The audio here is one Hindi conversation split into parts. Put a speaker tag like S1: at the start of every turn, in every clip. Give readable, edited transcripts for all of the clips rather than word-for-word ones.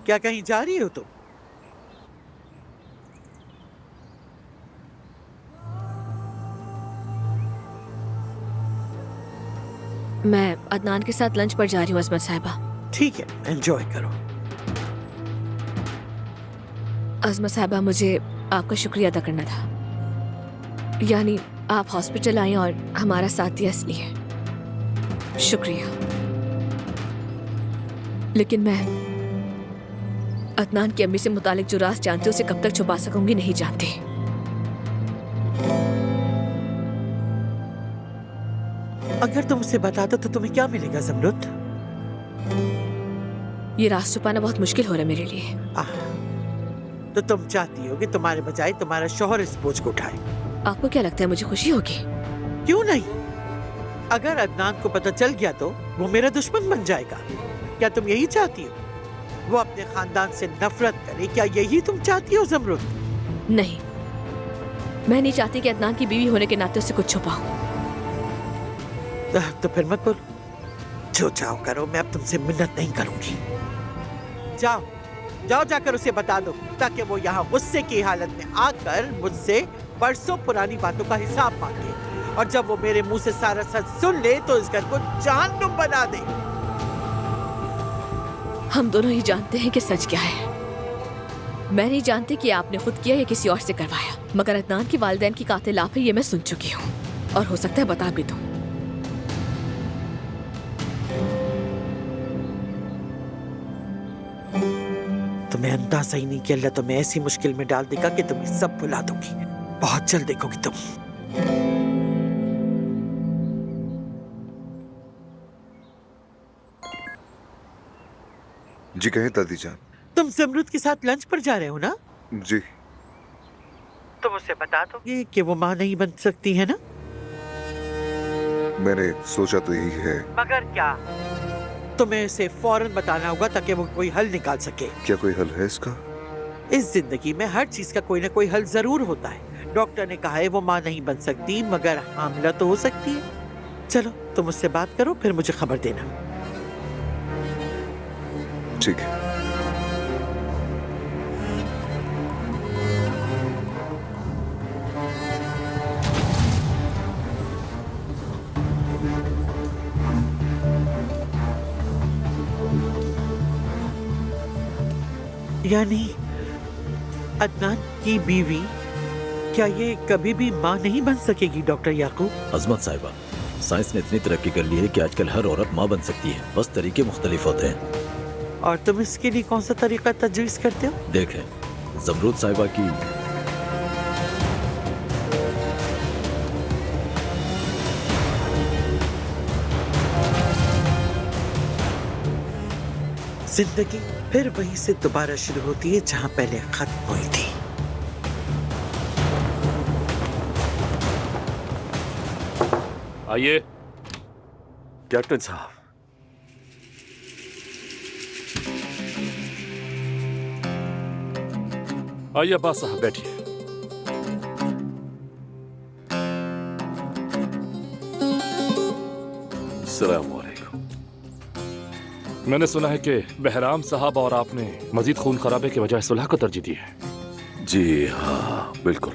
S1: क्या कहीं जा रही हो तुम?
S2: मैं अदनान के साथ लंच पर जा रही हूँ अजमत साहिबा।
S1: ठीक है, एंजॉय करो।
S2: अजमत साहिबा, मुझे आपका शुक्रिया अदा करना था। यानी आप हॉस्पिटल आई और हमारा साथ दिया इसलिए शुक्रिया। लेकिन मैं अदनान की अम्मी से मुतालिक जो राज जानती हूँ उसे कब तक छुपा सकूंगी नहीं जानती।
S1: अगर तुम उसे बता दो तो तुम्हें क्या मिलेगा ज़मरुद?
S2: ये राज छुपाना बहुत मुश्किल हो रहा है मेरे लिए।
S1: तो तुम चाहती हो कि तुम्हारे बजाय तुम्हारा शौहर इस बोझ को उठाए?
S2: आपको क्या लगता है मुझे खुशी होगी?
S1: क्यों नहीं? अगर अदनान को पता चल गया तो वो मेरा दुश्मन बन जाएगा। क्या तुम यही चाहती हो? वो अपने खानदान से नफरत करे, क्या यही तुम चाहती हो ज़मरुद?
S2: नहीं, मैं नहीं चाहती कि अदनान की बीवी होने के नाते उसे कुछ छुपाऊं।
S1: तो फिर मत बोलो। जो चाहो करो, मैं अब तुमसे मिन्नत नहीं करूंगी। जाओ जाओ, जाकर उसे बता दो ताकि वो यहाँ गुस्से की हालत में आकर मुझसे बरसों पुरानी बातों का हिसाब मांगे, और जब वो मेरे मुंह से सारा सच सुन ले तो इस घर को जहन्नुम बना दे।
S2: हम दोनों ही जानते हैं कि सच क्या है। मैं नहीं जानती कि आपने खुद किया या किसी और से करवाया, मगर अदनान की वालिदैन की कातिल आप है ये मैं सुन चुकी हूँ, और हो सकता है बता भी दूं।
S1: तुम्हें अंदाजा ही नहीं कि अल्लाह तुम्हें ऐसी मुश्किल में डाल देगा कि तुम सब भुला दोगी। बहुत जल्द देखोगी तुम।
S3: जी कहें दादी जान।
S1: तुम ज़मरुद के साथ लंच पर जा रहे हो ना?
S3: जी।
S1: तुम उसे बता दोगे कि वो माँ नहीं बन सकती है ना?
S3: मैंने सोचा तो यही है।
S1: मगर क्या? तुम्हें इसे फौरन बताना होगा ताकि वो कोई हल निकाल सके।
S3: क्या कोई हल है इसका?
S1: इस जिंदगी में हर चीज का कोई ना कोई हल जरूर होता है। डॉक्टर ने कहा है वो माँ नहीं बन सकती, मगर हामिला तो हो सकती है। चलो तुम उससे बात करो, फिर मुझे खबर देना।
S3: ठीक है।
S1: यानी अदनान की बीवी, क्या ये कभी भी माँ नहीं बन सकेगी डॉक्टर याकूब?
S4: अजमत साहिबा, साइंस ने इतनी तरक्की कर ली है कि आजकल हर औरत माँ बन सकती है, बस तरीके मुख्तलिफ होते हैं।
S1: और तुम इसके लिए कौन सा तरीका तजवीज करते हो?
S4: देखें, ज़मरुद साहिबा की
S1: जिंदगी फिर वहीं से दोबारा शुरू होती है जहाँ पहले खत्म हुई थी।
S5: आइए कैप्टन साहब। आइए अब्बास साहब बैठिए। अस्सलाम वालेकुम। मैंने सुना है कि बहराम साहब और आपने मजीद खून खराबे की वजह सुलह को तरजीह दी है।
S6: जी हाँ बिल्कुल,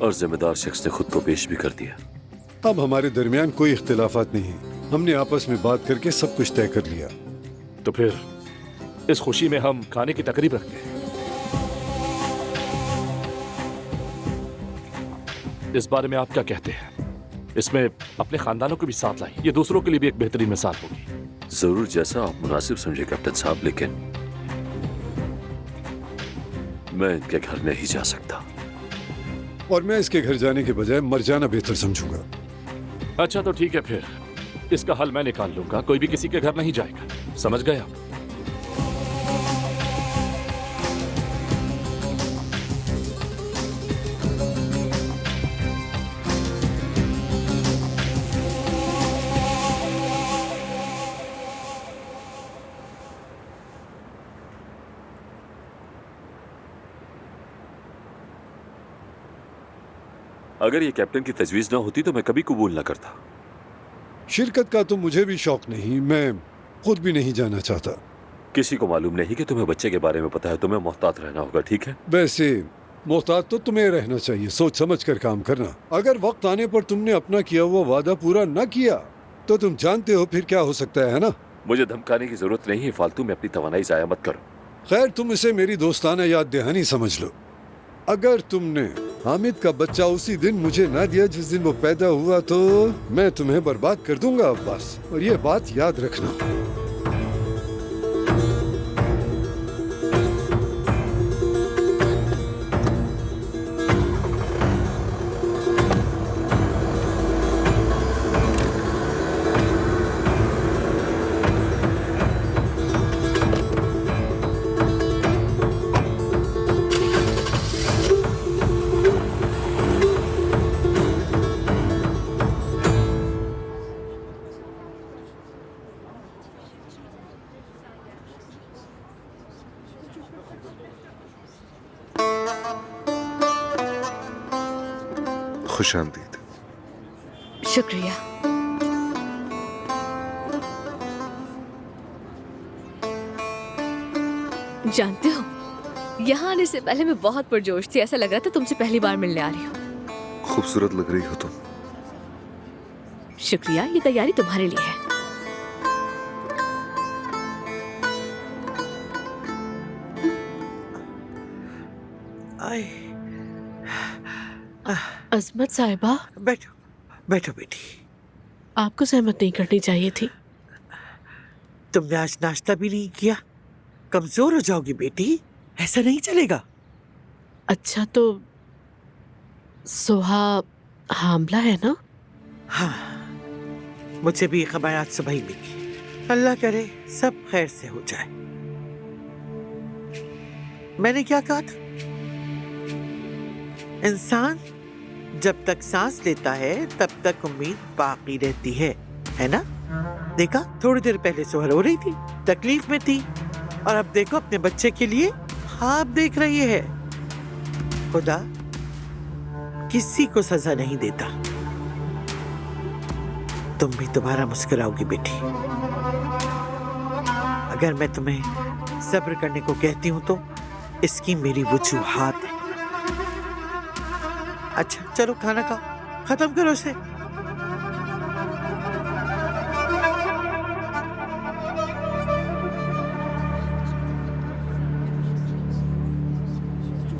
S6: और जिम्मेदार शख्स ने खुद को पेश भी कर दिया।
S7: अब हमारे दरमियान कोई इख्तिलाफात नहीं है, हमने आपस में बात करके सब कुछ तय कर लिया।
S5: तो फिर इस खुशी में हम खाने की तकरीब रखते हैं। इस बारे में आप क्या कहते हैं? इसमें अपने खानदानों को भी साथ लाएं, ये दूसरों के लिए भी एक बेहतरीन मिसाल होगी।
S6: जरूर, जैसा आप मुनासिब समझे कैप्टन साहब, लेकिन मैं इनके घर नहीं जा सकता।
S7: और मैं इसके घर जाने के बजाय मर जाना बेहतर समझूंगा।
S5: अच्छा तो ठीक है, फिर इसका हल मैं निकाल लूंगा। कोई भी किसी के घर नहीं जाएगा, समझ गए आप?
S6: अगर ये कैप्टन की तजवीज ना होती तो मैं कभी कबूल ना करता।
S7: शिरकत का तो मुझे भी शौक नहीं, मैं खुद भी नहीं जाना चाहता।
S6: किसी को मालूम नहीं कि तुम्हें बच्चे के बारे में पता है। तुम्हें मोहतात रहना होगा, ठीक है?
S7: वैसे मोहतात तो तुम्हें रहना चाहिए, सोच समझ कर काम करना। अगर वक्त आने पर तुमने अपना किया हुआ वादा पूरा न किया तो तुम जानते हो फिर क्या हो सकता है ना?
S6: मुझे धमकाने की जरूरत नहीं है, फालतू में अपनी तवानाई जाया मत करो।
S7: खैर, तुम इसे मेरी दोस्ताना याद दहानी समझ लो। अगर तुमने हामिद का बच्चा उसी दिन मुझे ना दिया जिस दिन वो पैदा हुआ तो मैं तुम्हें बर्बाद कर दूंगा अब्बास, और ये बात याद रखना।
S3: खुश आमदीद।
S2: शुक्रिया। जानते हो, यहाँ आने से पहले मैं बहुत पुरजोश थी। ऐसा लग रहा था तुमसे पहली बार मिलने आ रही हूँ।
S3: खूबसूरत लग रही हो तुम।
S2: शुक्रिया, ये तैयारी तुम्हारे लिए है।
S1: आए,
S8: अजमत साहिबा,
S1: बैठो बैठो बेटी।
S8: आपको सहमत नहीं करनी चाहिए थी।
S1: तुमने आज नाश्ता भी नहीं किया, कमजोर हो जाओगी बेटी, ऐसा नहीं चलेगा।
S8: अच्छा तो सोहा हामला है ना?
S1: हाँ, मुझे भी ये खबर आज सुबह ही मिली। अल्लाह करे सब खैर से हो जाए। मैंने क्या कहा था? इंसान जब तक सांस लेता है तब तक उम्मीद बाकी रहती है ना? देखा, थोड़ी देर पहले सोहर हो रही थी, तकलीफ में थी, और अब देखो अपने बच्चे के लिए ख्वाब देख रही है। खुदा किसी को सजा नहीं देता। तुम भी दोबारा मुस्कुराओगी बेटी। अगर मैं तुम्हें सब्र करने को कहती हूँ तो इसकी मेरी वजूहात है। अच्छा चलो खाना खाओ, खत्म करो इसे।